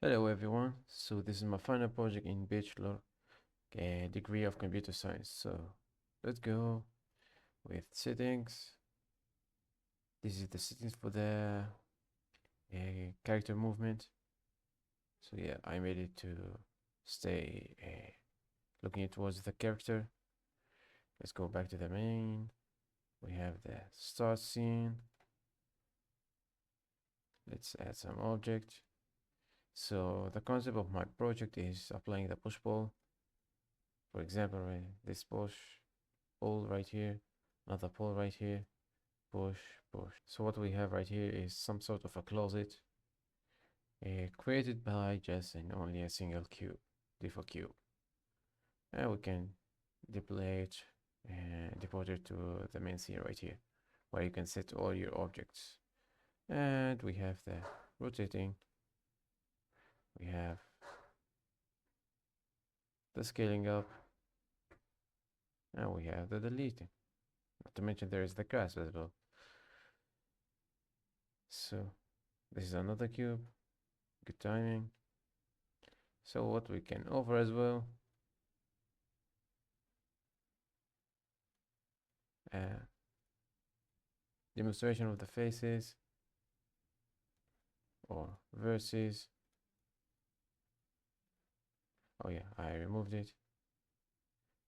Hello everyone, so this is my final project in bachelor degree of computer science. So let's go with settings. This is the settings for the character movement. So yeah, I made it to stay looking towards the character. Let's go back to the main. We have the start scene. Let's add some object. So the concept of my project is applying the push pull. For example, this push pull right here, another pull right here, push, push. So what we have right here is some sort of a closet created by just and only a single cube, default cube. And we can deploy it and deploy it to the main scene right here, where you can set all your objects. And we have the rotating, we have the scaling up, and we have the deleting. Not to mention there is the grass as well. So this is another cube, good timing. So what we can offer as well, demonstration of the faces or verses. Oh yeah, I removed it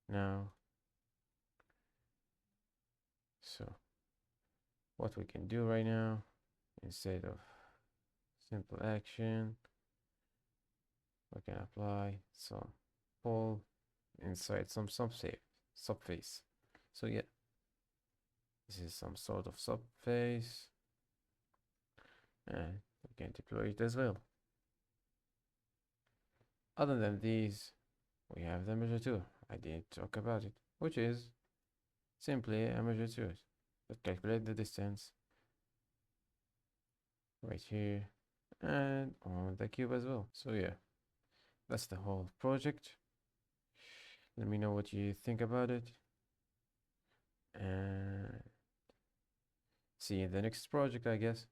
now. So what we can do right now, instead of simple action, we can apply some pull inside some subface. So yeah, this is some sort of subface, and we can deploy it as well. Other than these, we have the measure tool. I didn't talk about it, which is simply a measure tool that calculate the distance right here and on the cube as well. So yeah, that's the whole project. Let me know what you think about it, and see you in the next project, I guess.